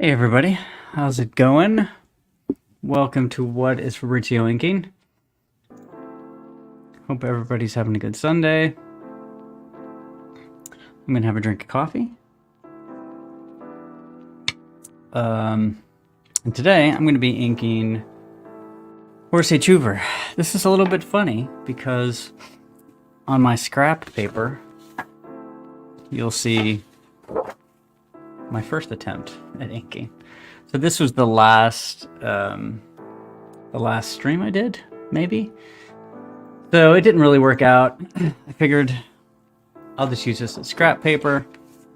Hey everybody, how's it going? Welcome to What is Fabrizio Inking. Hope everybody's having a good Sunday. I'm gonna have a drink of coffee. And today I'm gonna be inking Horace H. Hoover. This is a little bit funny because on my scrap paper, you'll see my first attempt at inking. So this was the last stream I did, maybe. So it didn't really work out. I figured I'll just use this as scrap paper,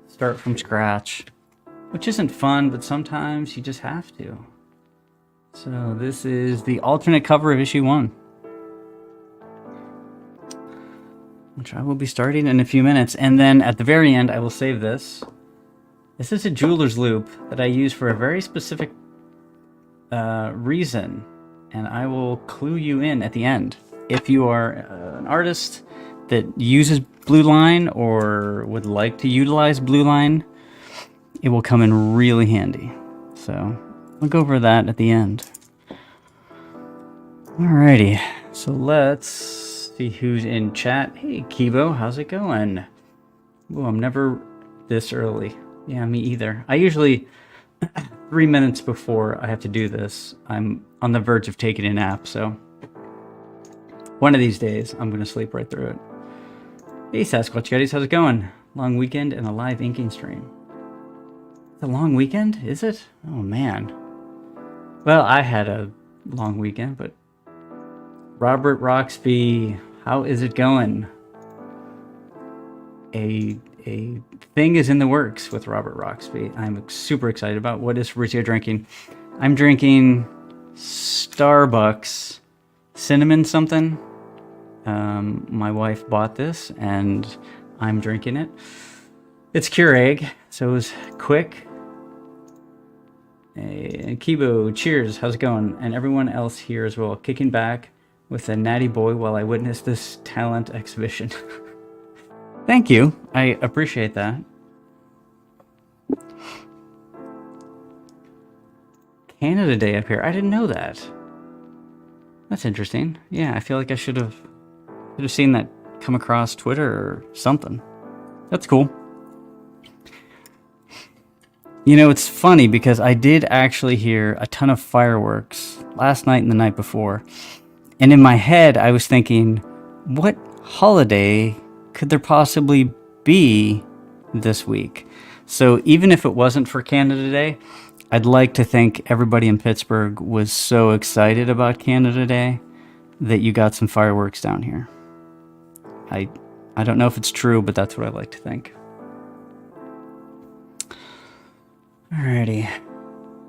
start from scratch, which isn't fun, but sometimes you just have to. So this is the alternate cover of issue 1, which I will be starting in a few minutes. And then at the very end, I will save this. This is a jeweler's loop that I use for a very specific reason, and I will clue you in at the end. If you are an artist that uses blue line or would like to utilize blue line, it will come in really handy. So we'll go over that at the end. Alrighty, so let's see who's in chat. Hey Kibo, how's it going? Oh, I'm never this early. Yeah, me either. I usually 3 minutes before I have to do this, I'm on the verge of taking a nap, so one of these days I'm gonna sleep right through it. Hey Sasquatch Geddies, how's it going? Long weekend and a live inking stream. It's a long weekend, is it? Oh man. Well, I had a long weekend, but Robert Roxby, how is it going? A thing is in the works with Robert Roxby. I'm super excited about. What is Fabrizio drinking? I'm drinking Starbucks cinnamon something. My wife bought this and I'm drinking it. It's Keurig, so it was quick. Hey, Kibo, cheers, how's it going? And everyone else here as well, kicking back with a natty boy while I witness this talent exhibition. Thank you, I appreciate that. Canada Day up here, I didn't know that. That's interesting. Yeah, I feel like I should have seen that come across Twitter or something. That's cool. You know, it's funny because I did actually hear a ton of fireworks last night and the night before. And in my head, I was thinking, what holiday could there possibly be this week? So even if it wasn't for Canada Day, I'd like to think everybody in Pittsburgh was so excited about Canada Day that you got some fireworks down here. I don't know if it's true, but that's what I like to think. Alrighty.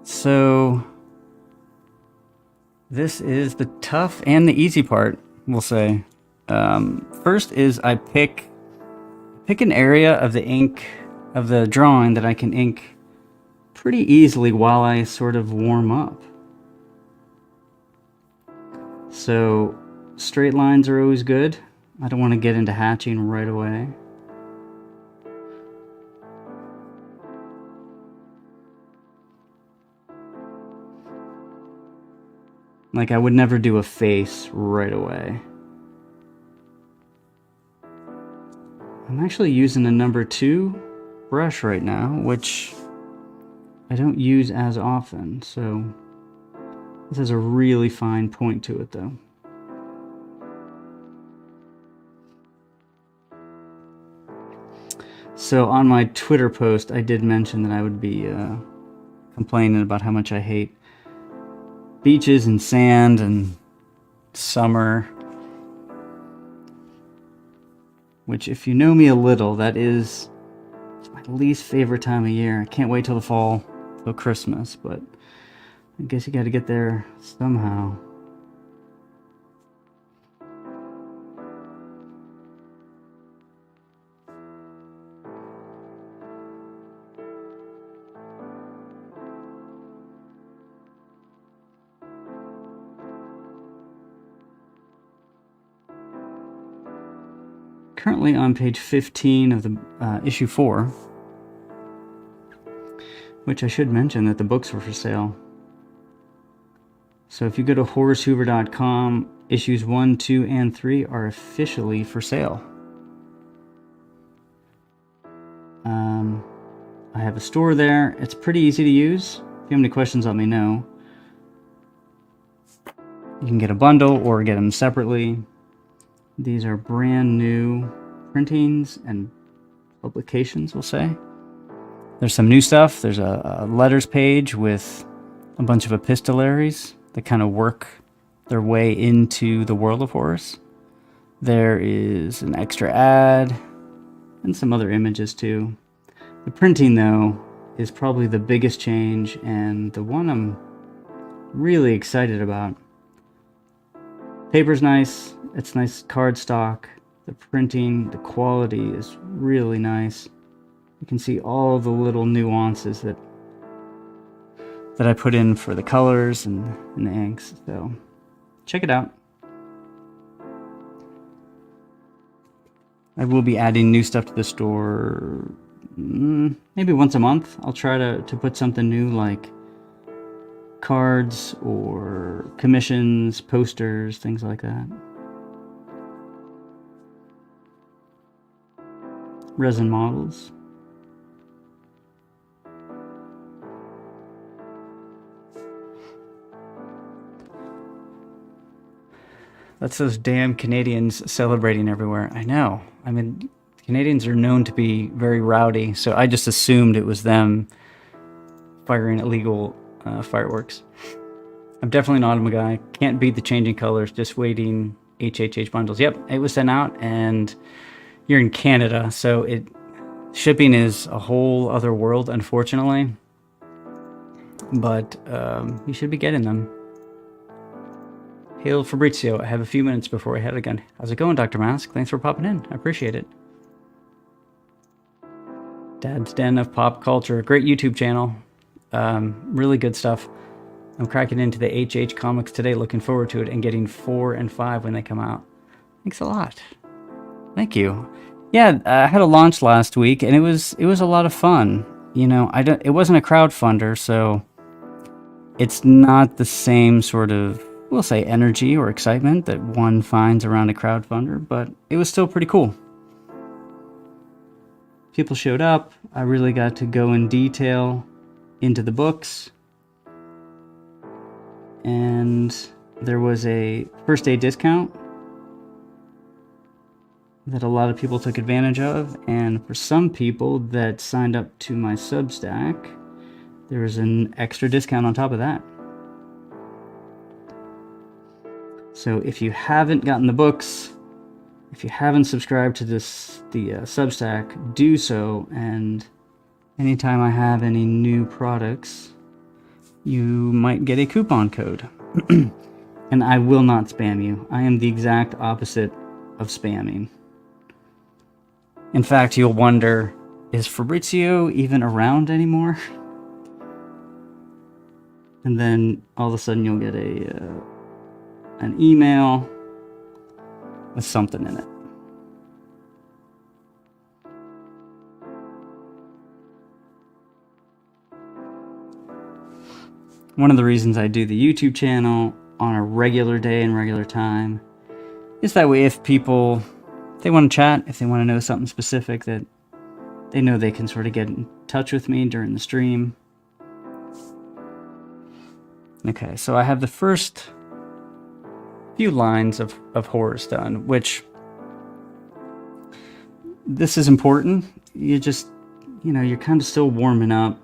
So this is the tough and the easy part, we'll say. First is I pick an area of the ink of the drawing that I can ink pretty easily while I sort of warm up. So straight lines are always good. I don't want to get into hatching right away. Like I would never do a face right away. I'm actually using a number 2 brush right now, which I don't use as often, so this has a really fine point to it though. So on my Twitter post, I did mention that I would be complaining about how much I hate beaches and sand and summer. Which, if you know me a little, that is my least favorite time of year. I can't wait till the fall, till Christmas, but I guess you gotta get there somehow. Currently on page 15 of the issue 4. Which I should mention that the books were for sale. So if you go to HoraceHoover.com, issues 1, 2, and 3 are officially for sale. I have a store there. It's pretty easy to use. If you have any questions, let me know. You can get a bundle or get them separately. These are brand new printings and publications, we'll say. There's some new stuff. There's a letters page with a bunch of epistolaries that kind of work their way into the world of Horace. There is an extra ad and some other images too. The printing, though, is probably the biggest change and the one I'm really excited about. Paper's nice. It's nice cardstock. The printing, the quality is really nice. You can see all the little nuances that I put in for the colors and the inks. So check it out. I will be adding new stuff to the store maybe once a month. I'll try to put something new like cards or commissions, posters, things like that. Resin models. That's those damn Canadians celebrating everywhere. I know. I mean, Canadians are known to be very rowdy, so I just assumed it was them firing illegal fireworks. I'm definitely an autumn guy. Can't beat the changing colors. Just waiting. HHH bundles. Yep, it was sent out, and you're in Canada, so shipping is a whole other world, unfortunately. But you should be getting them. Hail Fabrizio. I have a few minutes before I head again. How's it going, Dr. Mask? Thanks for popping in. I appreciate it. Dad's Den of Pop Culture. Great YouTube channel. Really good stuff. I'm cracking into the HH comics today. Looking forward to it and getting 4 and 5 when they come out. Thanks a lot. Thank you. Yeah, I had a launch last week and it was a lot of fun. You know, it wasn't a crowdfunder, so it's not the same sort of, we'll say, energy or excitement that one finds around a crowdfunder, but it was still pretty cool. People showed up. I really got to go in detail into the books. And there was a first day discount that a lot of people took advantage of. And for some people that signed up to my Substack, there was an extra discount on top of that. So if you haven't gotten the books, if you haven't subscribed to the Substack, do so. And anytime I have any new products, you might get a coupon code. And I will not spam you. I am the exact opposite of spamming. In fact, you'll wonder, is Fabrizio even around anymore? And then all of a sudden you'll get an email with something in it. One of the reasons I do the YouTube channel on a regular day and regular time is that way if people, they want to chat, if they want to know something specific, that they know they can sort of get in touch with me during the stream. Okay, so I have the first few lines of Horace done, which this is important. You just, you're kind of still warming up,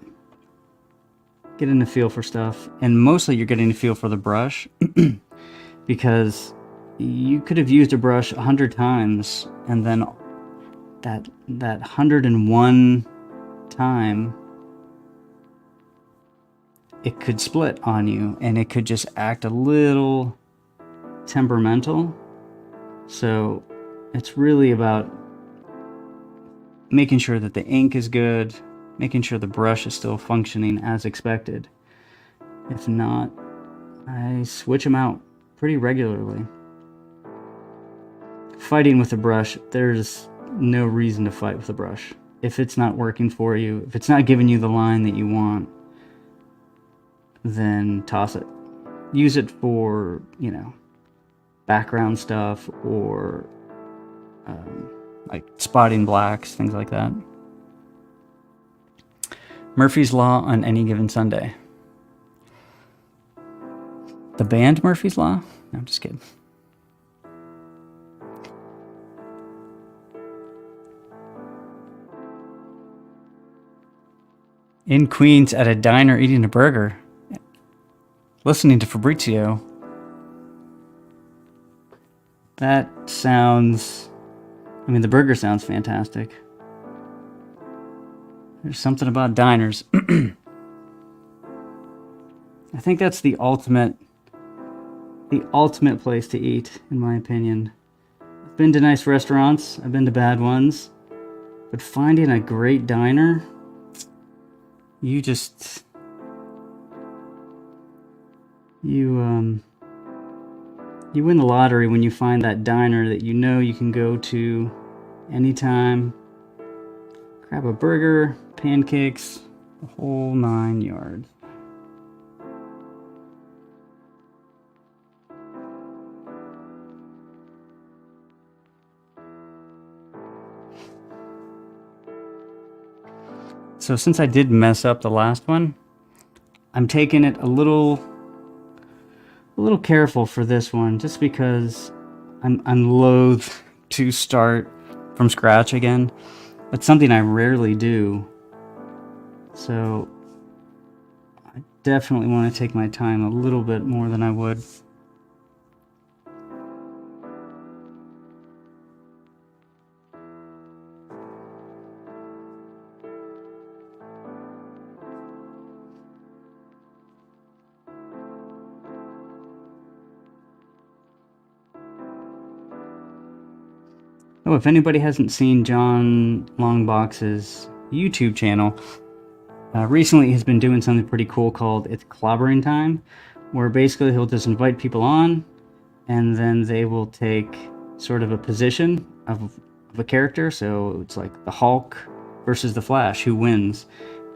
getting a feel for stuff, and mostly you're getting a feel for the brush because you could have used a brush 100 times and then that 101 time it could split on you and it could just act a little temperamental. So it's really about making sure that the ink is good, making sure the brush is still functioning as expected. If not, I switch them out pretty regularly. Fighting with a brush, there's no reason to fight with a brush. if it's not working for you, if it's not giving you the line that you want, then toss it. Use it for, background stuff or like spotting blacks, things like that. Murphy's Law on any given Sunday. The band Murphy's Law? No, I'm just kidding. In Queens at a diner eating a burger. Listening to Fabrizio. That sounds... the burger sounds fantastic. There's something about diners. I think that's the ultimate place to eat, in my opinion. I've been to nice restaurants, I've been to bad ones, but finding a great diner, you win the lottery when you find that diner that you know you can go to anytime, grab a burger, pancakes, the whole 9 yards. So since I did mess up the last one, I'm taking it a little careful for this one, just because I'm loath to start from scratch again. It's something I rarely do. So I definitely want to take my time a little bit more than I would. Oh, if anybody hasn't seen John Longbox's YouTube channel, recently he's been doing something pretty cool called It's Clobbering Time, where basically he'll just invite people on, and then they will take sort of a position of a character. So it's like the Hulk versus the Flash, who wins?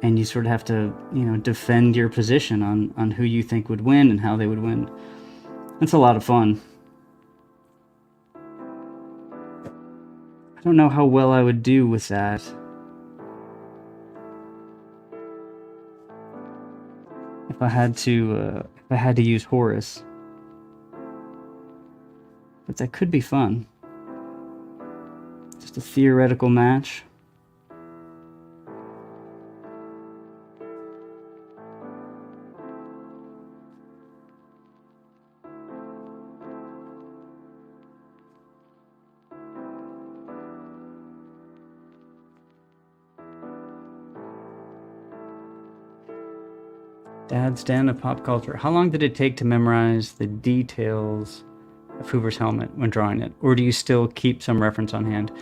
And you sort of have to, defend your position on who you think would win and how they would win. It's a lot of fun. I don't know how well I would do with that. If I had to use Horace. But that could be fun. Just a theoretical match. Dad's Den of Pop Culture. How long did it take to memorize the details of Hoover's helmet when drawing it? Or do you still keep some reference on hand?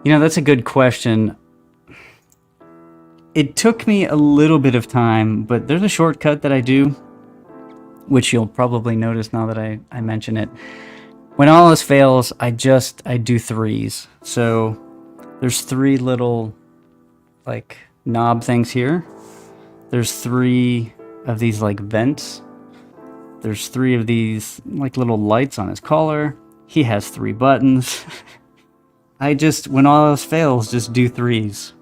That's a good question. It took me a little bit of time, but there's a shortcut that I do, which you'll probably notice now that I mention it. When all else fails, I do threes. So there's 3 little knob things here. There's 3 of these vents. There's 3 of these little lights on his collar. He has 3 buttons. When all else fails, just do threes.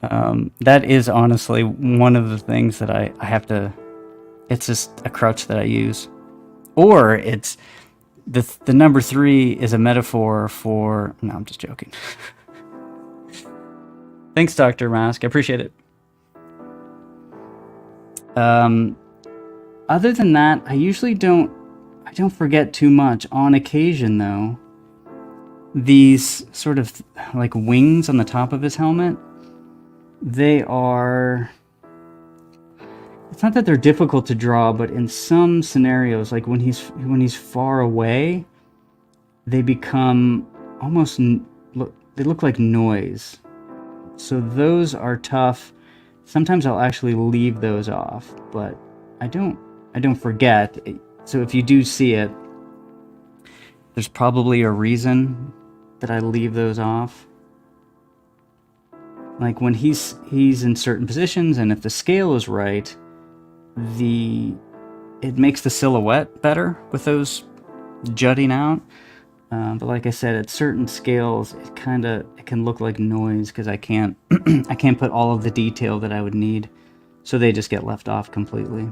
That is honestly one of the things that I have to, it's just a crutch that I use. Or it's, the number 3 is a metaphor for, no, I'm just joking. Thanks, Dr. Mask, I appreciate it. Other than that, I usually don't forget too much. On occasion, though, these sort of wings on the top of his helmet, they are, it's not that they're difficult to draw, but in some scenarios, like when he's far away, they become almost, they look like noise. So those are tough. Sometimes I'll actually leave those off, but I don't forget. So if you do see it, there's probably a reason that I leave those off. like when he's in certain positions, and if the scale is right, it makes the silhouette better with those jutting out. But like I said, at certain scales, it can look like noise because I can't I can't put all of the detail that I would need, so they just get left off completely.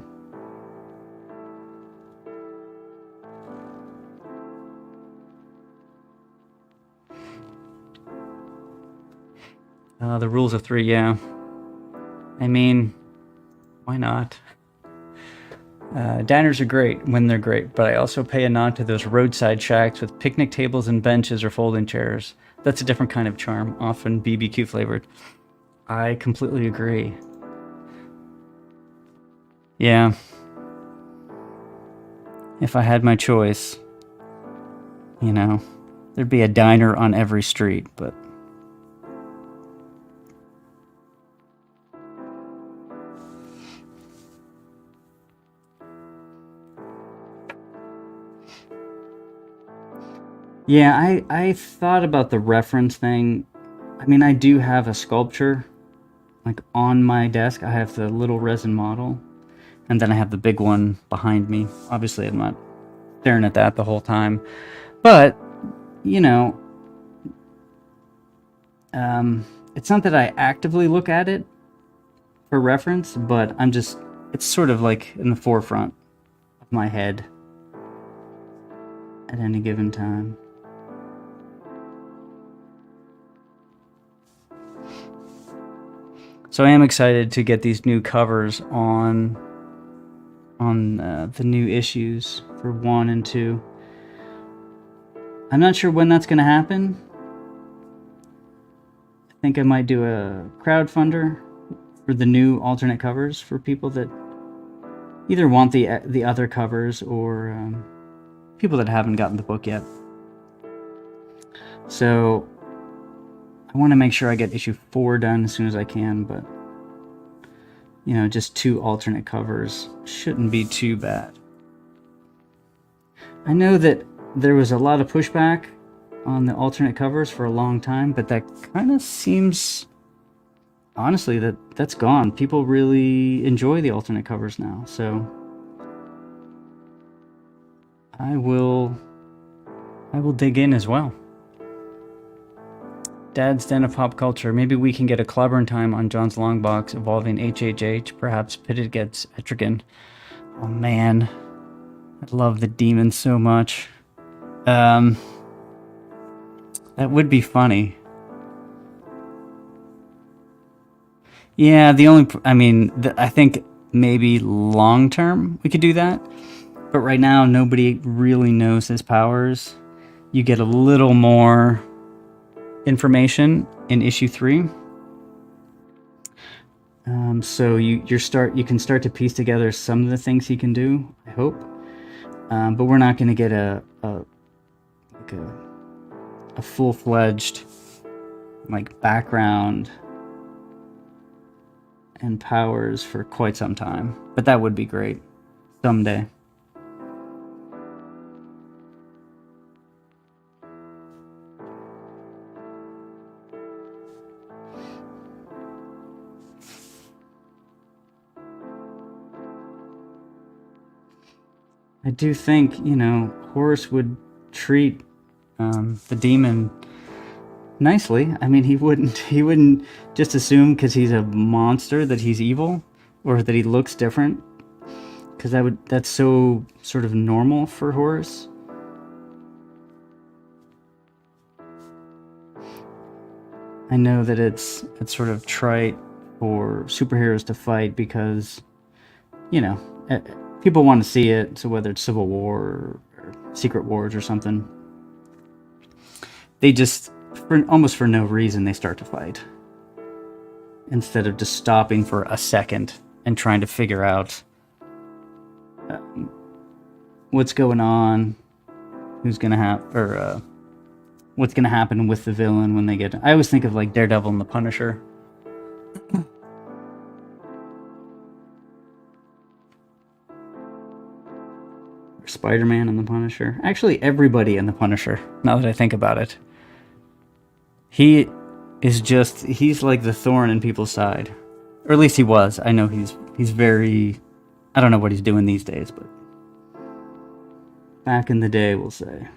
The rules of three, yeah. I mean, why not? Diners are great when they're great, but I also pay a nod to those roadside shacks with picnic tables and benches or folding chairs. That's a different kind of charm, often BBQ flavored. I completely agree. Yeah. If I had my choice, there'd be a diner on every street, but... Yeah, I thought about the reference thing. I mean, I do have a sculpture, like, on my desk. I have the little resin model, and then I have the big one behind me. Obviously, I'm not staring at that the whole time. But, it's not that I actively look at it for reference, but it's sort of like in the forefront of my head at any given time. So I am excited to get these new covers on the new issues for 1 and 2. I'm not sure when that's going to happen. I think I might do a crowdfunder for the new alternate covers for people that either want the other covers or people that haven't gotten the book yet. So I want to make sure I get issue 4 done as soon as I can, but just 2 alternate covers shouldn't be too bad. I know that there was a lot of pushback on the alternate covers for a long time, but that kind of seems, honestly, that's gone. People really enjoy the alternate covers now, so I will dig in as well. Dad's Den of Pop Culture. Maybe we can get a clobbering time on John's long box involving HHH. Perhaps pitted gets Etrigan. Oh man, I love the demon so much. That would be funny. Yeah, I think maybe long term we could do that. But right now, nobody really knows his powers. You get a little more information in issue 3. So you can start to piece together some of the things he can do, I hope. But we're not going to get a full-fledged background and powers for quite some time. But that would be great someday. I do think, Horace would treat the demon nicely. I mean, he wouldn't just assume because he's a monster that he's evil or that he looks different, because that's so sort of normal for Horace. I know that it's sort of trite for superheroes to fight because, people want to see it. So whether it's Civil War or Secret Wars or something, they just, almost for no reason, they start to fight instead of just stopping for a second and trying to figure out what's going on, what's going to happen with the villain when they get. I always think of Daredevil and the Punisher. Spider-Man and the Punisher. Actually, everybody in the Punisher, now that I think about it. is just, he's like the thorn in people's side. Or at least he was. I know he's very, I don't know what he's doing these days, but back in the day, we'll say.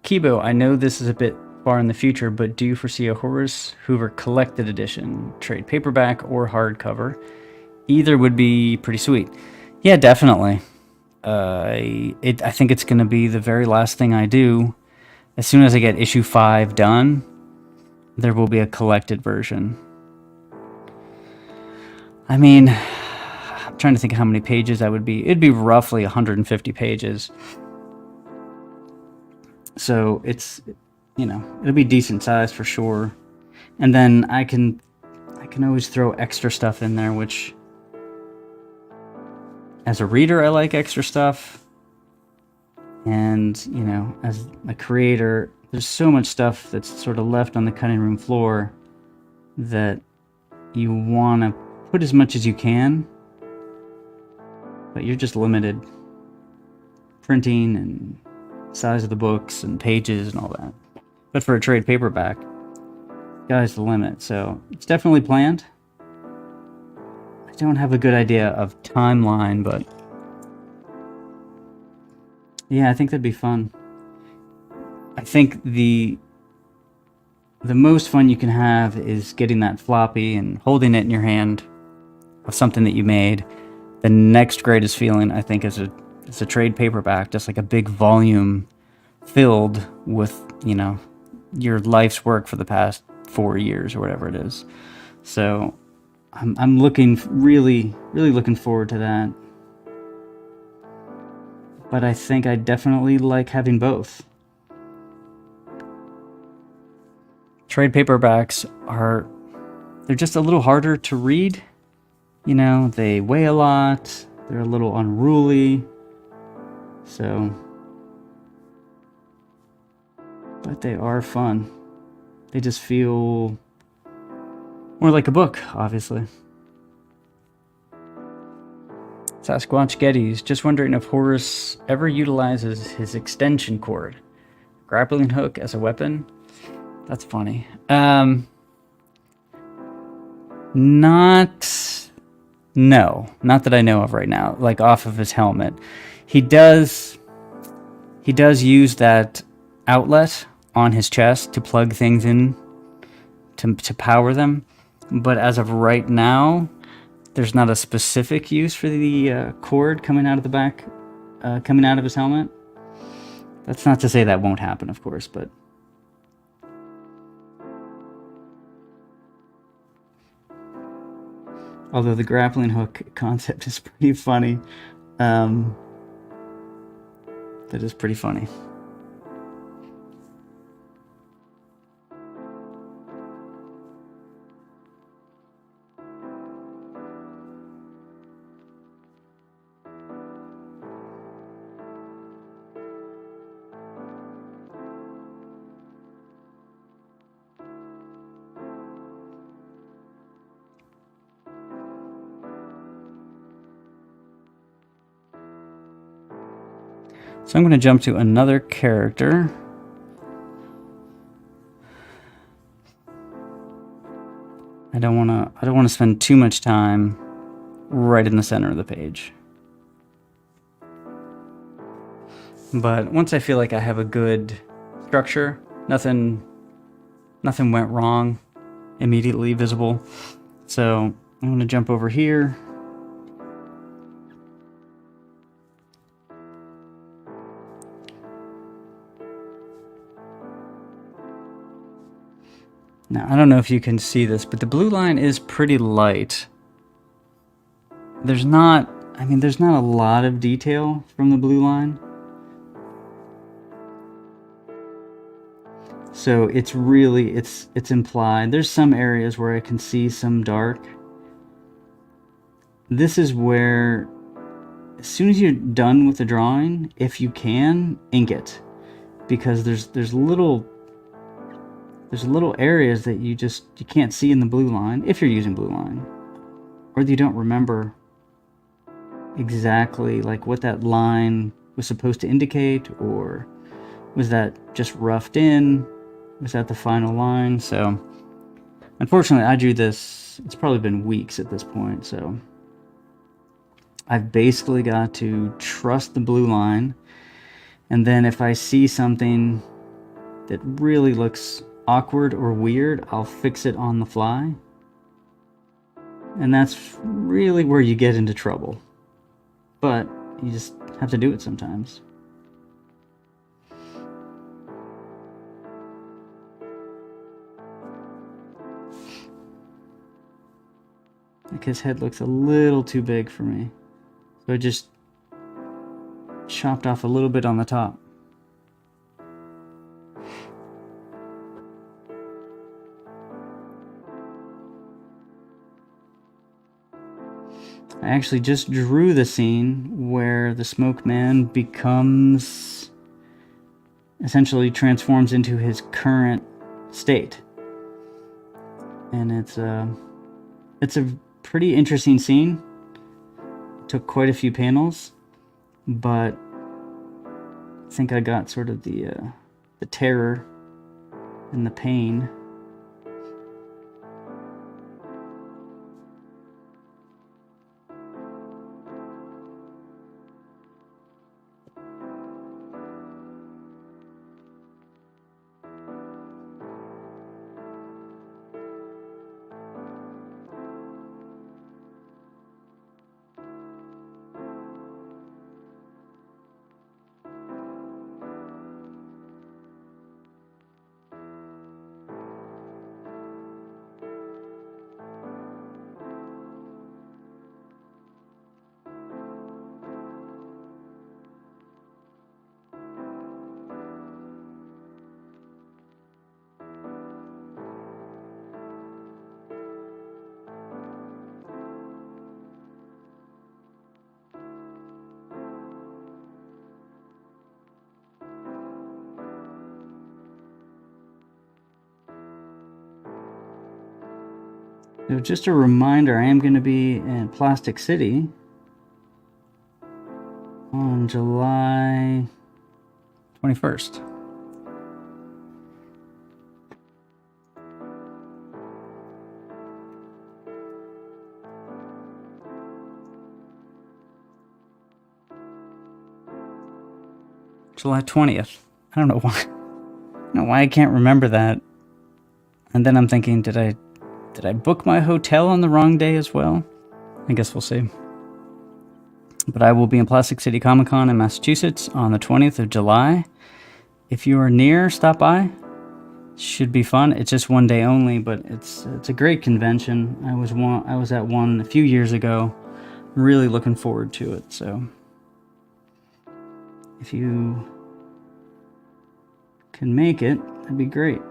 Kibo, I know this is a bit far in the future, but do you foresee a Horace Hoover collected edition, trade paperback or hardcover? Either would be pretty sweet. Yeah, definitely. I think it's going to be the very last thing I do. As soon as I get issue 5 done, there will be a collected version. I mean, I'm trying to think of how many pages that would be. It'd be roughly 150 pages. So it's, you know, it'll be decent size for sure. And then I can always throw extra stuff in there, which as a reader, I like extra stuff. And, you know, as a creator, there's so much stuff that's sort of left on the cutting room floor that you want to put as much as you can, but you're just limited. Printing and size of the books and pages and all that. But for a trade paperback, sky's the limit. So it's definitely planned. I don't have a good idea of timeline, but yeah, I think that'd be fun. I think the most fun you can have is getting that floppy and holding it in your hand of something that you made. The next greatest feeling, I think, is a trade paperback, just like a big volume filled with, you know, your life's work for the past 4 years or whatever it is. So I'm really looking forward to that. But I think I definitely like having both. Trade paperbacks they're just a little harder to read. You know, they weigh a lot. They're a little unruly. So, but they are fun. They just feel more like a book, obviously. Sasquatch Geddes, just wondering if Horace ever utilizes his extension cord, grappling hook as a weapon. That's funny. No, not that I know of right now. Like off of his helmet, he does use that outlet on his chest to plug things in to power them. But as of right now, there's not a specific use for the cord coming out of the back, coming out of his helmet. That's not to say that won't happen, of course, but although the grappling hook concept is pretty funny. That is pretty funny. So I'm going to jump to another character. I don't want to spend too much time right in the center of the page. But once I feel like I have a good structure, nothing went wrong, immediately visible. So I'm going to jump over here. Now, I don't know if you can see this, but the blue line is pretty light. There's not a lot of detail from the blue line. So it's really, it's implied. There's some areas where I can see some dark. This is where, as soon as you're done with the drawing, if you can, ink it. Because there's little there's little areas that you can't see in the blue line if you're using blue line, or you don't remember exactly like what that line was supposed to indicate, or was that just roughed in? Was that the final line? So unfortunately, I drew this, it's probably been weeks at this point, so I've basically got to trust the blue line, and then if I see something that really looks awkward or weird, I'll fix it on the fly. And that's really where you get into trouble. But you just have to do it sometimes. Like his head looks a little too big for me. So I just chopped off a little bit on the top. I actually just drew the scene where the smoke man becomes, essentially transforms into his current state. And it's a pretty interesting scene. It took quite a few panels, but I think I got sort of the terror and the pain. So just a reminder, I am going to be in Plastic City on July 21st. July 20th. I don't know why. I don't know why I can't remember that. And then I'm thinking, did I book my hotel on the wrong day as well? I guess we'll see. But I will be in Plastic City Comic Con in Massachusetts on the 20th of July. If you are near, stop by. Should be fun. It's just one day only, but it's a great convention. I was at one a few years ago. Really looking forward to it. So if you can make it, that'd be great.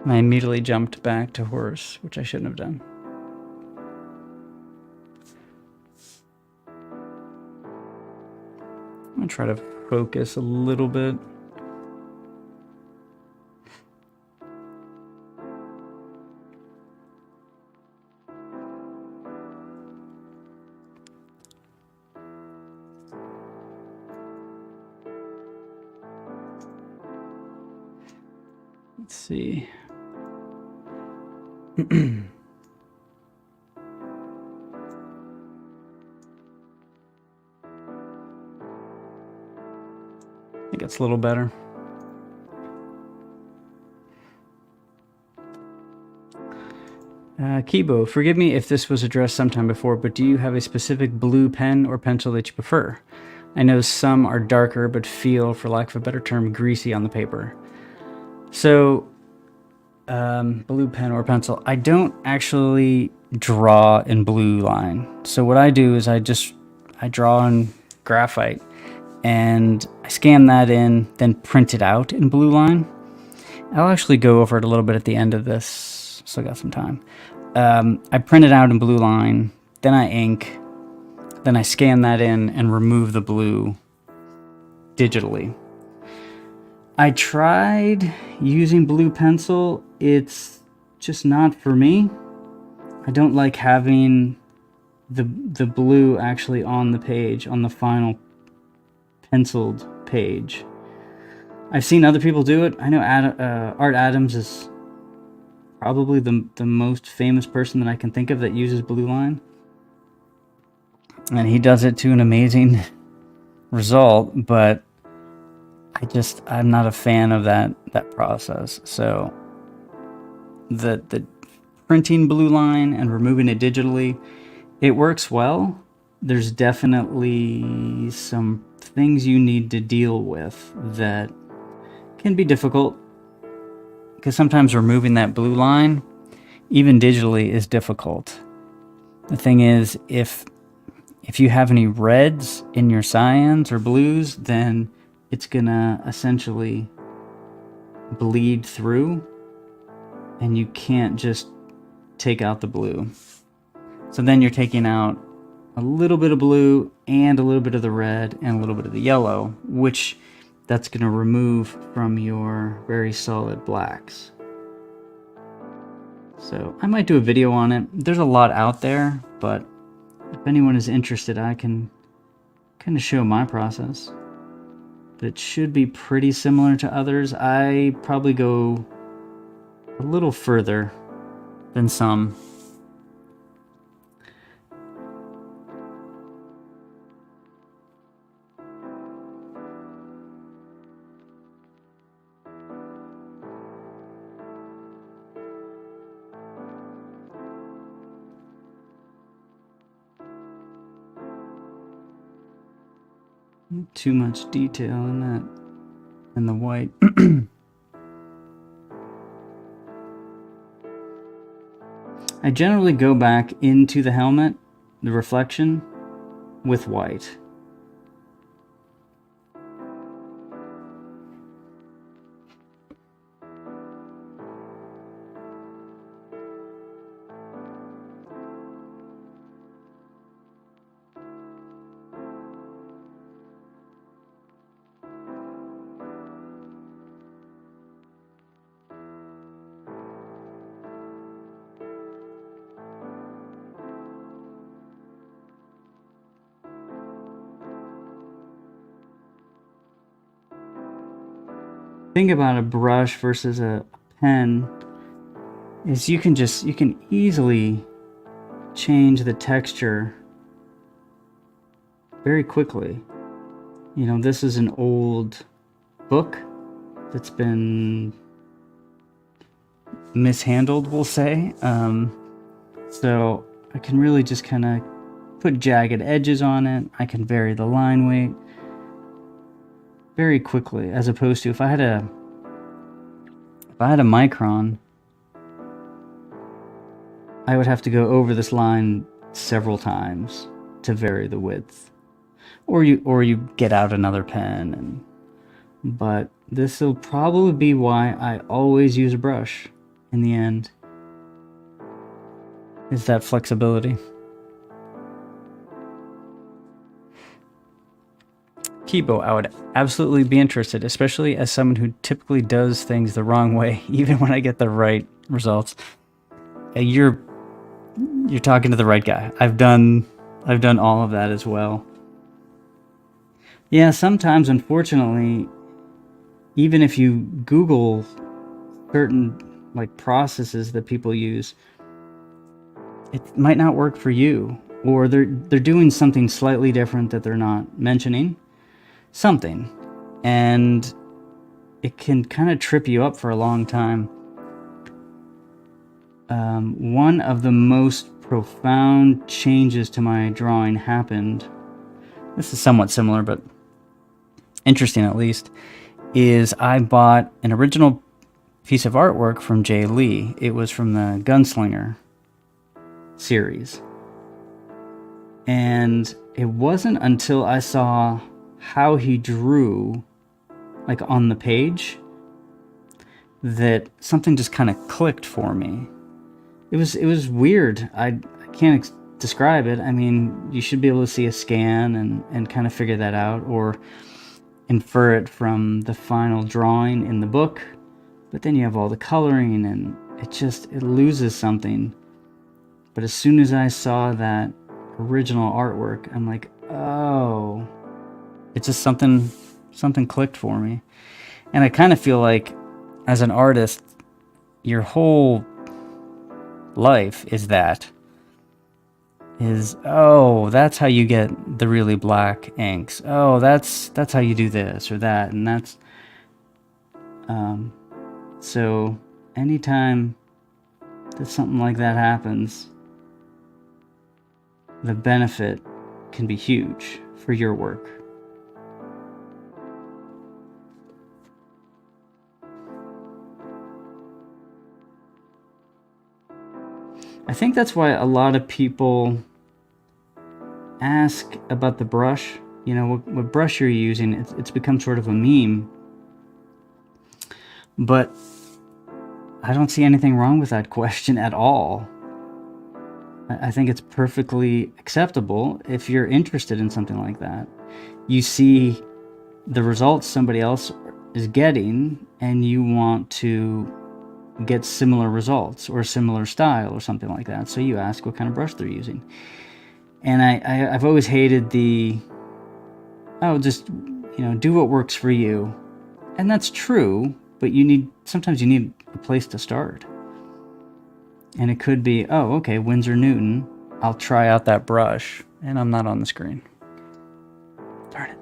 I immediately jumped back to Horace, which I shouldn't have done. I'm going to try to focus a little bit. Let's see. I think it's a little better. Kibo, forgive me if this was addressed sometime before, but do you have a specific blue pen or pencil that you prefer? I know some are darker, but feel, for lack of a better term, greasy on the paper. So, blue pen or pencil. I don't actually draw in blue line. So what I do is I draw in graphite and I scan that in, then print it out in blue line. I'll actually go over it a little bit at the end of this. Still got some time. I print it out in blue line, then I ink, then I scan that in and remove the blue digitally. I tried using blue pencil. It's just not for me. I don't like having the blue actually on the page, on the final penciled page. I've seen other people do it. I know Art Adams is probably the most famous person that I can think of that uses blue line. And he does it to an amazing result, but I'm not a fan of that process. So the printing blue line and removing it digitally, it works well. There's definitely some things you need to deal with that can be difficult, because sometimes removing that blue line, even digitally, is difficult. The thing is, if you have any reds in your cyans or blues, then it's gonna essentially bleed through, and you can't just take out the blue. So then you're taking out a little bit of blue and a little bit of the red and a little bit of the yellow, which that's going to remove from your very solid blacks. So I might do a video on it. There's a lot out there, but if anyone is interested, I can kind of show my process. But it should be pretty similar to others. I probably go a little further than some. Too much detail in that, in the white. I generally go back into the helmet, the reflection, with white. Thing about a brush versus a pen is you can easily change the texture very quickly. You know, this is an old book that's been mishandled, we'll say. So I can really just kind of put jagged edges on it. I can vary the line weight very quickly, as opposed to if I had a micron, I would have to go over this line several times to vary the width, or you get out another pen. But this will probably be why I always use a brush in the end, is that flexibility. Kibo, I would absolutely be interested, especially as someone who typically does things the wrong way, even when I get the right results. You're talking to the right guy. I've done all of that as well. Yeah, sometimes, unfortunately, even if you Google certain processes that people use, it might not work for you, or they're doing something slightly different that they're not mentioning. Something, and it can kind of trip you up for a long time. One of the most profound changes to my drawing happened, this is somewhat similar but interesting at least, is I bought an original piece of artwork from Jay Lee. It was from the Gunslinger series, and it wasn't until I saw how he drew on the page that something just kind of clicked for me. it was weird. I can't describe it. I mean, you should be able to see a scan and kind of figure that out, or infer it from the final drawing in the book. But then you have all the coloring, and it loses something. But as soon as I saw that original artwork, I'm like, oh, it's just something clicked for me. And I kind of feel like, as an artist, your whole life oh, that's how you get the really black inks. Oh, that's how you do this or that. And that's so anytime that something like that happens, the benefit can be huge for your work. I think that's why a lot of people ask about the brush. You know, what brush you're using. It's become sort of a meme. But I don't see anything wrong with that question at all. I think it's perfectly acceptable if you're interested in something like that. You see the results somebody else is getting, and you want to get similar results or similar style or something like that. So you ask what kind of brush they're using. And I've always hated just, do what works for you. And that's true, but sometimes you need a place to start. And it could be, oh, okay, Winsor Newton, I'll try out that brush. And I'm not on the screen. Darn it.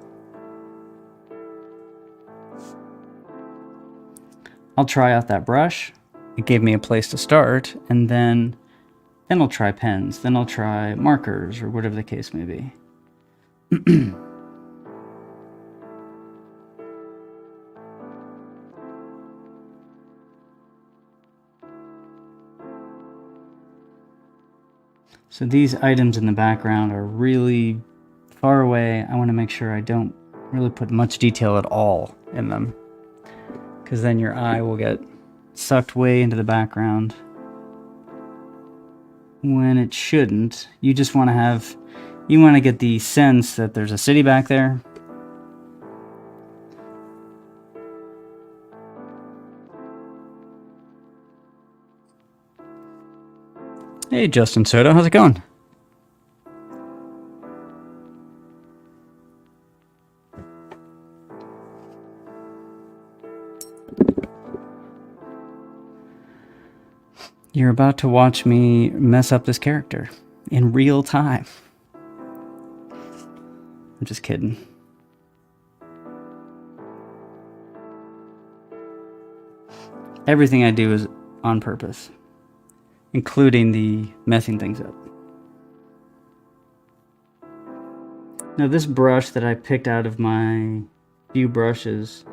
I'll try out that brush. It gave me a place to start, and then I'll try pens, then I'll try markers, or whatever the case may be. So these items in the background are really far away. I want to make sure I don't really put much detail at all in them, because then your eye will get sucked way into the background when it shouldn't. You just want to get the sense that there's a city back there. Hey, Justin Soto, how's it going? You're about to watch me mess up this character in real time. I'm just kidding. Everything I do is on purpose, including the messing things up. Now, this brush that I picked out of my few brushes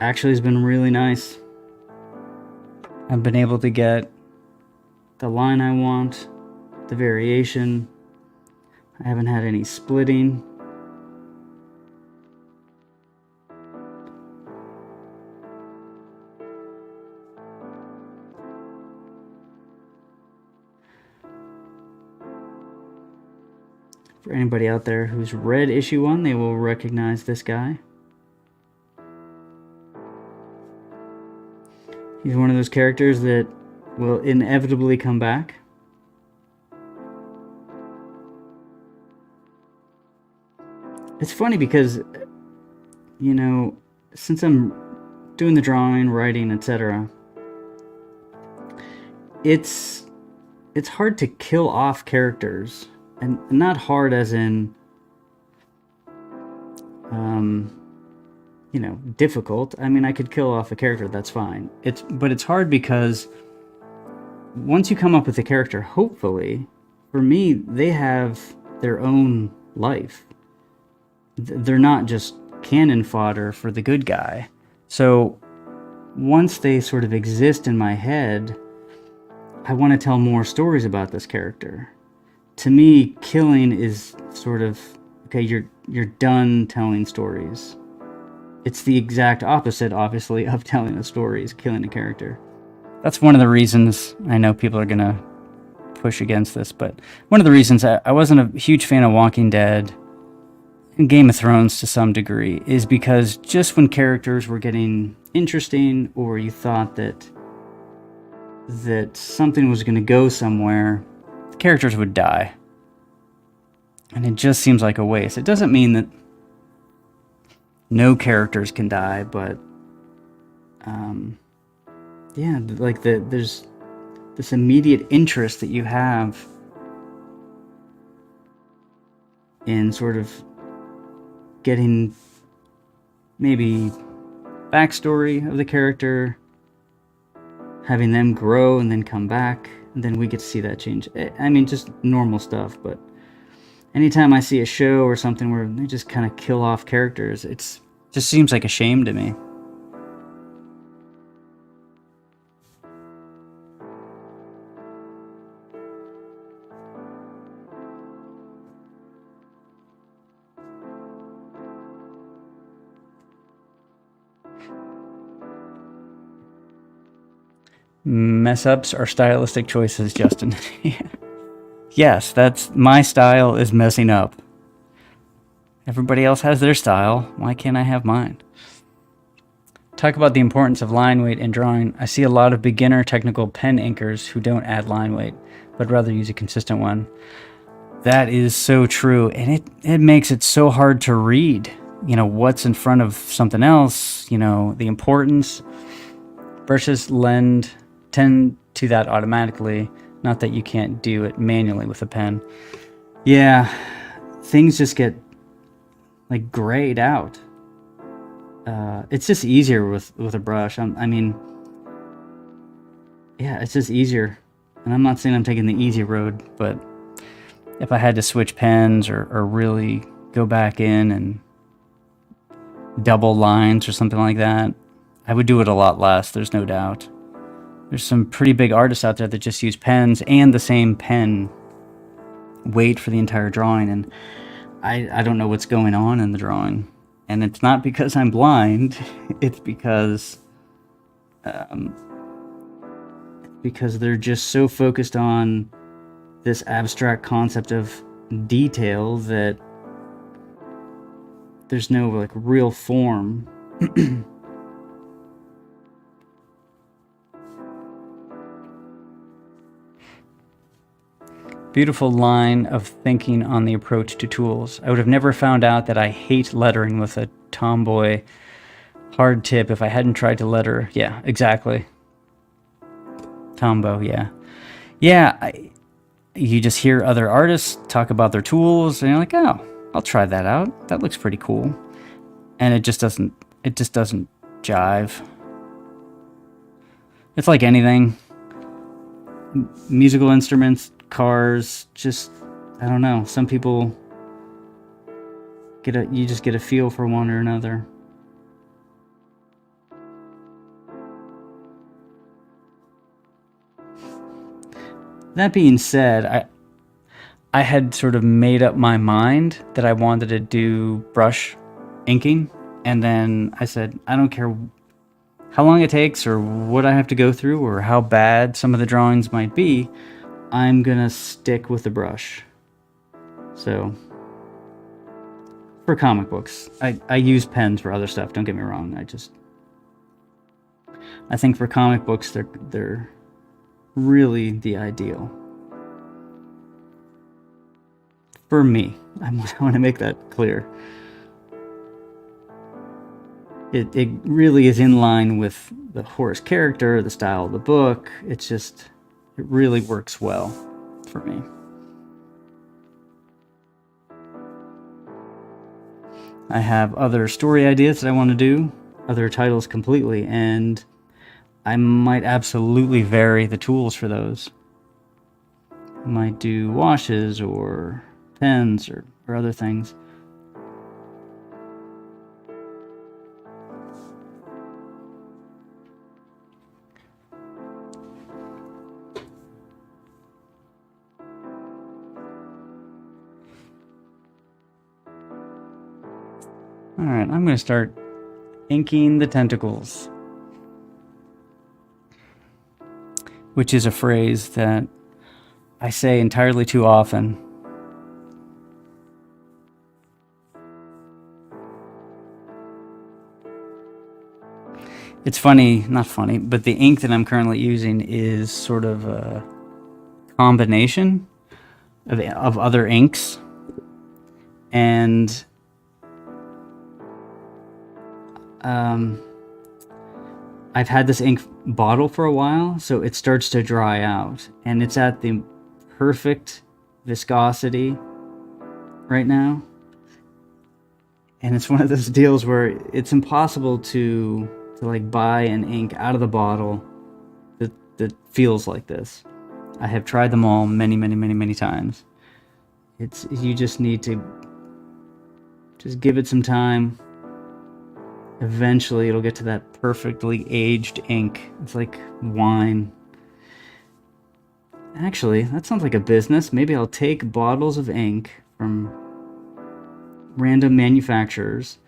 actually has been really nice. I've been able to get the line I want, the variation. I haven't had any splitting. For anybody out there who's read issue 1, they will recognize this guy. He's one of those characters that will inevitably come back. It's funny because, since I'm doing the drawing, writing, etc., it's hard to kill off characters. And not hard as in, difficult. I mean, I could kill off a character, that's fine. But it's hard because once you come up with a character, hopefully, for me, they have their own life. They're not just cannon fodder for the good guy. So once they sort of exist in my head, I want to tell more stories about this character. To me, killing is sort of, okay, you're done telling stories. It's the exact opposite, obviously, of telling a story, is killing a character. That's one of the reasons I know people are gonna push against this, but one of the reasons I wasn't a huge fan of Walking Dead and Game of Thrones to some degree is because just when characters were getting interesting, or you thought that something was going to go somewhere, the characters would die. And it just seems like a waste. It doesn't mean that no characters can die, but yeah, like there's this immediate interest that you have in sort of getting maybe backstory of the character, having them grow and then come back, and then we get to see that change. I mean, just normal stuff, but anytime I see a show or something where they just kind of kill off characters, it just seems like a shame to me. Mess ups are stylistic choices, Justin. Yes, that's my style, is messing up. Everybody else has their style. Why can't I have mine? Talk about the importance of line weight in drawing. I see a lot of beginner technical pen inkers who don't add line weight, but rather use a consistent one. That is so true, and it makes it so hard to read. You know, what's in front of something else, you know, the importance. Brushes tend to that automatically, not that you can't do it manually with a pen. Yeah, things just get like grayed out. It's just easier with a brush. I mean, yeah, it's just easier. And I'm not saying I'm taking the easy road, but if I had to switch pens or really go back in and double lines or something like that, I would do it a lot less, there's no doubt. There's some pretty big artists out there that just use pens and the same pen weight for the entire drawing, and I don't know what's going on in the drawing. And it's not because I'm blind, it's because they're just so focused on this abstract concept of detail that there's no like real form. Beautiful line of thinking on the approach to tools. I would have never found out that I hate lettering with a tomboy hard tip if I hadn't tried to letter. Yeah, exactly. Tombow, yeah. Yeah, you just hear other artists talk about their tools, and you're like, oh, I'll try that out. That looks pretty cool. And it just doesn't jive. It's like anything. Musical instruments, cars, just, I don't know. Some people you just get a feel for one or another. That being said, I had sort of made up my mind that I wanted to do brush inking, and then I said, I don't care how long it takes or what I have to go through or how bad some of the drawings might be, I'm gonna stick with the brush. So for comic books, I use pens for other stuff, don't get me wrong. I think for comic books they're really the ideal. For me, I want to make that clear. It really is in line with the Horace character, the style of the book. It really works well for me. I have other story ideas that I want to do, other titles completely, and I might absolutely vary the tools for those. I might do washes or pens or other things. Alright, I'm going to start inking the tentacles. which is a phrase that I say entirely too often. It's funny, not funny, but the ink that I'm currently using is sort of a combination of other inks. And I've had this ink bottle for a while, so it starts to dry out. And it's at the perfect viscosity right now. And it's one of those deals where it's impossible to like buy an ink out of the bottle that feels like this. I have tried them all many times. You just need to just give it some time. Eventually it'll get to that perfectly aged ink. It's like wine. Actually, that sounds like a business. Maybe I'll take bottles of ink from random manufacturers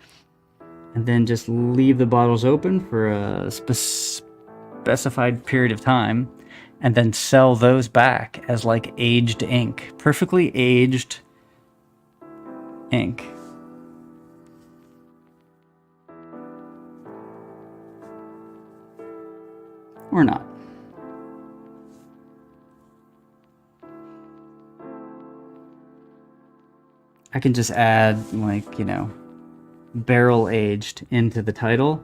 and then just leave the bottles open for a specified period of time and then sell those back as like aged ink. Perfectly aged ink. Or not. I can just add, like, you know, barrel aged into the title,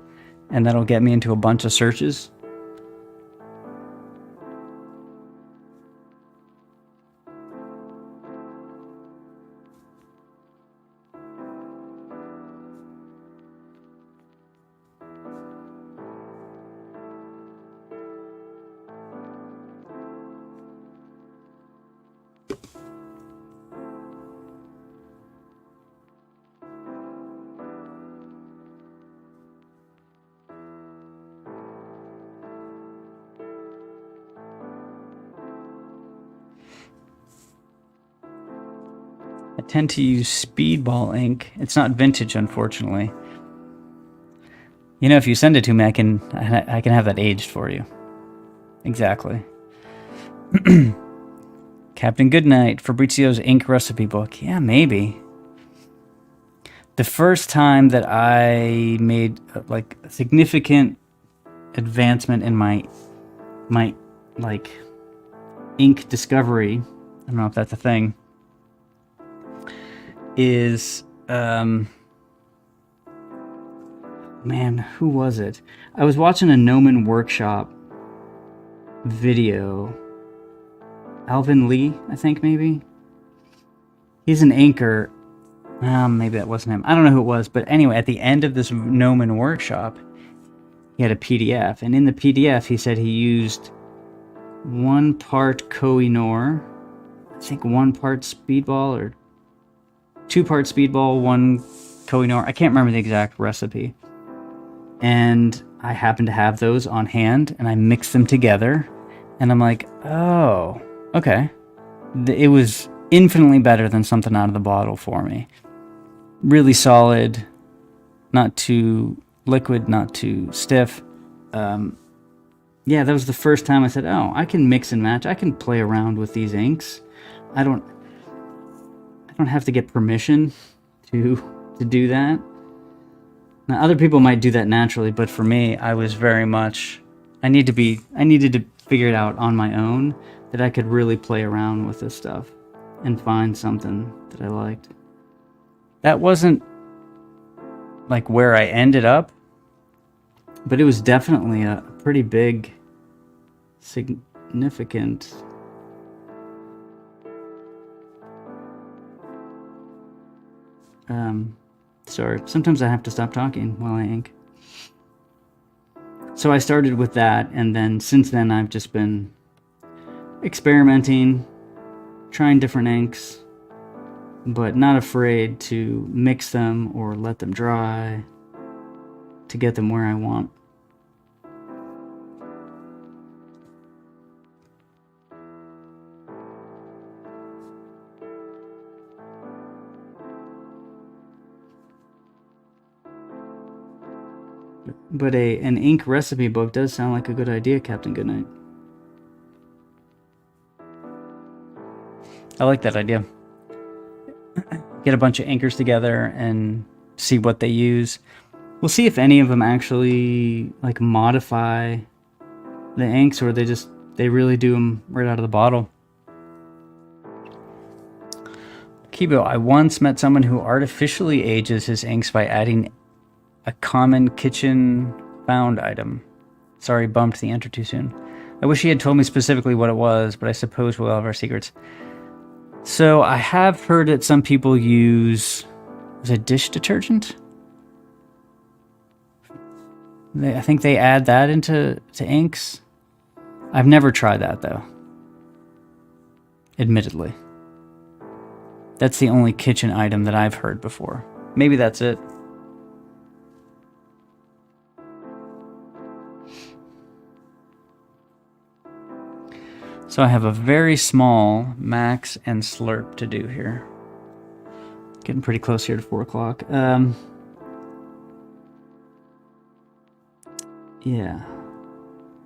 and that'll get me into a bunch of searches. I tend to use Speedball ink. It's not vintage, unfortunately. You know, if you send it to me, I can have that aged for you. Exactly. Captain Goodnight, Fabrizio's ink recipe book. Yeah, maybe. The first time that I made like a significant advancement in my like ink discovery, I don't know if that's a thing, is man, who was it? I was watching a Gnomon Workshop video. Alvin Lee, I think, maybe. He's an inker. Maybe that wasn't him. I don't know who it was, but anyway, at the end of this Gnomon Workshop, he had a PDF, and in the PDF, he said he used 1 part Koh-i-Noor, I think 1 part Speedball, or 2 part Speedball, 1 Koh-i-Noor. I can't remember the exact recipe. And I happened to have those on hand, and I mixed them together, and I'm like, oh, okay. It was infinitely better than something out of the bottle for me. Really solid, not too liquid, not too stiff. Yeah, that was the first time I said, oh, I can mix and match. I can play around with these inks. I don't have to get permission to do that. Now, other people might do that naturally, but for me, I was very much, I needed to figure it out on my own, that I could really play around with this stuff and find something that I liked. That wasn't like where I ended up, but it was definitely a pretty big, significant sorry, sometimes I have to stop talking while I ink. So I started with that, and then since then I've just been experimenting, trying different inks, but not afraid to mix them or let them dry to get them where I want. But an ink recipe book does sound like a good idea, Captain Goodnight. I like that idea. Get a bunch of inkers together and see what they use. We'll see if any of them actually like modify the inks, or they really do them right out of the bottle. Kibo, I once met someone who artificially ages his inks by adding a common kitchen found item. Sorry, bumped the enter too soon. I wish he had told me specifically what it was, but I suppose we'll have our secrets. So I have heard that some people use, was it dish detergent? I think they add that into inks. I've never tried that though. Admittedly. That's the only kitchen item that I've heard before. Maybe that's it. So I have a very small max and slurp to do here. Getting pretty close here to 4 o'clock. Yeah.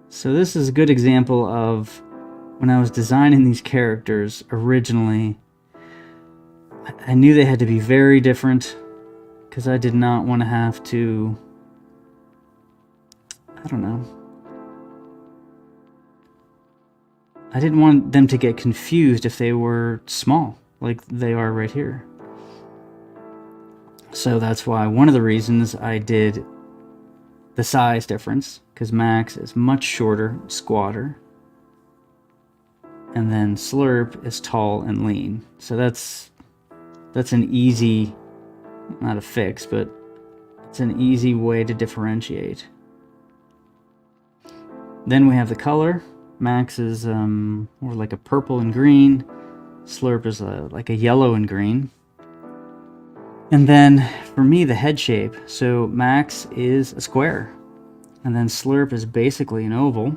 So this is a good example of when I was designing these characters originally, I knew they had to be very different because I did not want to have to, I don't know. I didn't want them to get confused if they were small, like they are right here. So that's why one of the reasons I did the size difference, because Max is much shorter, squatter, and then Slurp is tall and lean. So that's an easy, not a fix, but it's an easy way to differentiate. Then we have the color. Max is more like a purple and green. Slurp is like a yellow and green. And then for me, the head shape. So Max is a square, and then Slurp is basically an oval,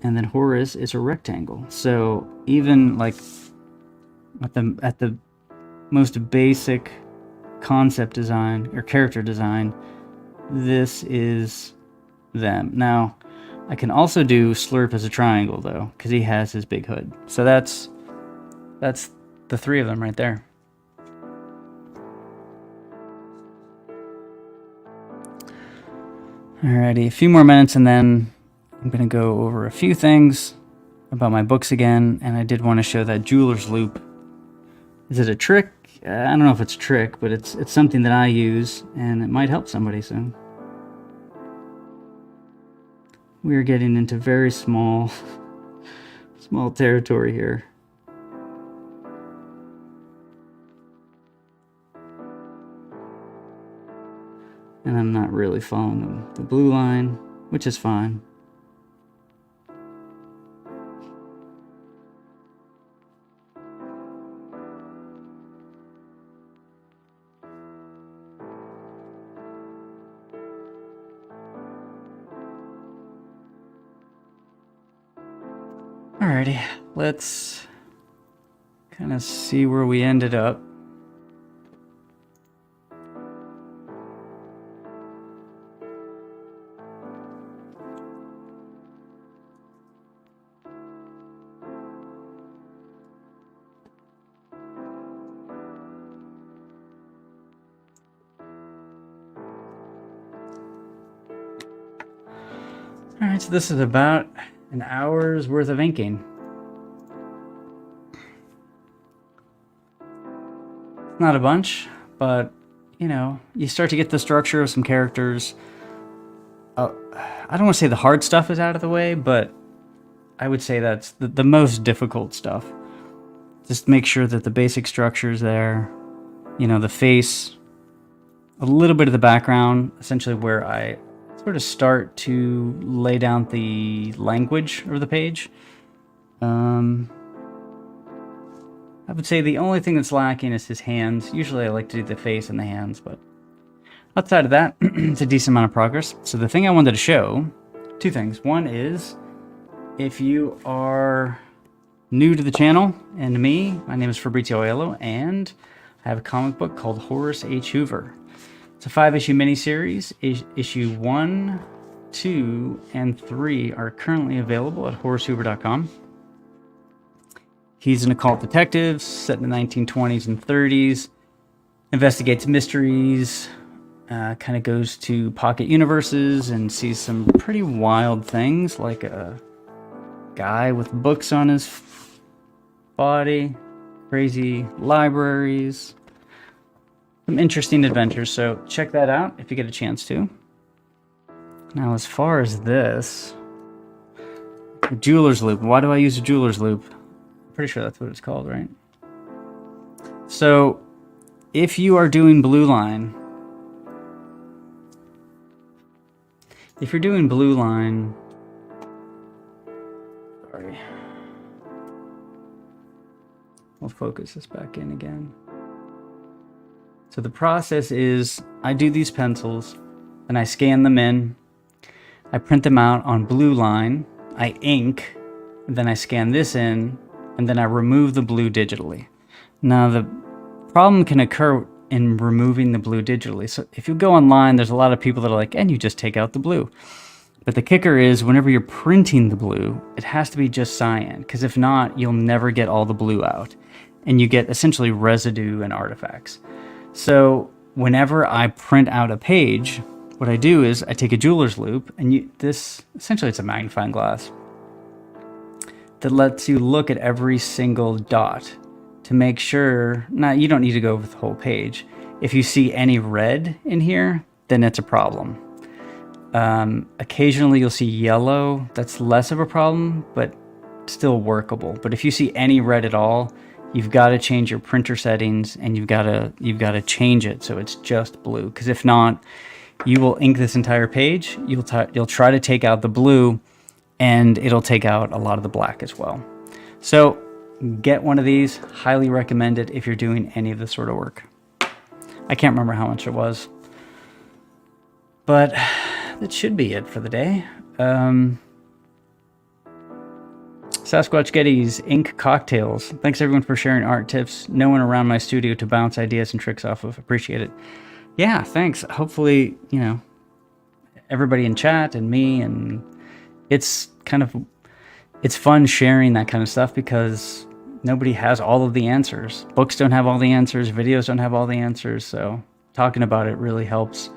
and then Horace is a rectangle. So even like at the most basic concept design or character design, this is them. Now I can also do Slurp as a triangle though, because he has his big hood. So that's the 3 of them right there. Alrighty, a few more minutes and then I'm going to go over a few things about my books again, and I did want to show that jeweler's loop. Is it a trick? I don't know if it's a trick, but it's something that I use, and it might help somebody soon. We are getting into very small territory here. And I'm not really following the blue line, which is fine. Alrighty, let's kind of see where we ended up. Alright, so this is about an hour's worth of inking. Not a bunch, but you know, you start to get the structure of some characters. I don't want to say the hard stuff is out of the way, but I would say that's the most difficult stuff. Just make sure that the basic structure is there. You know, the face, a little bit of the background, essentially where I sort of start to lay down the language of the page. I would say the only thing that's lacking is his hands. Usually I like to do the face and the hands, but outside of that, it's a decent amount of progress. So the thing I wanted to show, 2 things. One is, if you are new to the channel and to me, my name is Fabrizio Aiello, and I have a comic book called Horace H. Hoover. It's a 5-issue miniseries. Issue 1, 2, and 3 are currently available at HoraceHoover.com. If He's an occult detective set in the 1920s and 30s, investigates mysteries, kind of goes to pocket universes and sees some pretty wild things, like a guy with books on his body, crazy libraries, some interesting adventures. So check that out if you get a chance to. Now, as far as this, a jeweler's loop. Why do I use a jeweler's loop? I'm pretty sure that's what it's called, right? So if you are doing blue line, sorry, we'll focus this back in again. So the process is I do these pencils and I scan them in. I print them out on blue line. I ink, and then I scan this in, and then I remove the blue digitally. Now the problem can occur in removing the blue digitally. So if you go online, there's a lot of people that are like, and you just take out the blue. But the kicker is whenever you're printing the blue, it has to be just cyan, because if not, you'll never get all the blue out. And you get essentially residue and artifacts. So whenever I print out a page, what I do is I take a jeweler's loop, and this essentially it's a magnifying glass that lets you look at every single dot to make sure. Now, you don't need to go over the whole page. If you see any red in here, then it's a problem. Occasionally you'll see yellow. That's less of a problem, but still workable. But if you see any red at all, you've got to change your printer settings, and you've got to change it so it's just blue. Because if not, you will ink this entire page. You'll try to take out the blue, and it'll take out a lot of the black as well. So get one of these. Highly recommend it if you're doing any of this sort of work. I can't remember how much it was, but that should be it for the day. Sasquatch Getty's Ink Cocktails. Thanks everyone for sharing art tips. No one around my studio to bounce ideas and tricks off of. Appreciate it. Yeah, thanks. Hopefully, everybody in chat and me, and it's fun sharing that kind of stuff because nobody has all of the answers. Books don't have all the answers. Videos don't have all the answers. So talking about it really helps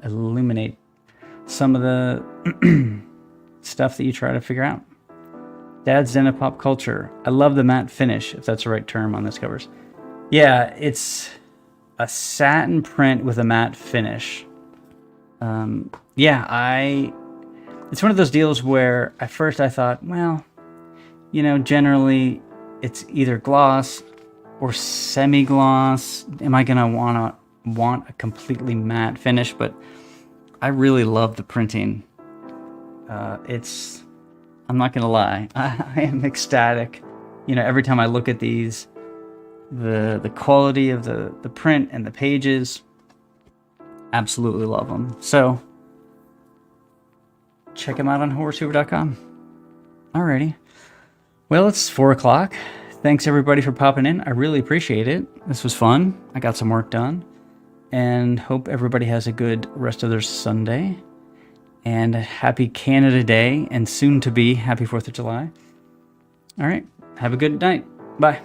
illuminate some of the stuff that you try to figure out. Dad's Den of Pop Culture. I love the matte finish, if that's the right term on this covers. Yeah, it's a satin print with a matte finish. It's one of those deals where at first I thought, well, generally it's either gloss or semi-gloss. Am I gonna want a completely matte finish? But I really love the printing. I'm not gonna lie, I am ecstatic. Every time I look at these, the quality of the print and the pages, absolutely love them. So check them out on HoraceHoover.com. Alrighty. Well, it's 4 o'clock. Thanks everybody for popping in. I really appreciate it. This was fun. I got some work done. And hope everybody has a good rest of their Sunday. And happy Canada Day, and soon to be happy 4th of July. All right. Have a good night. Bye.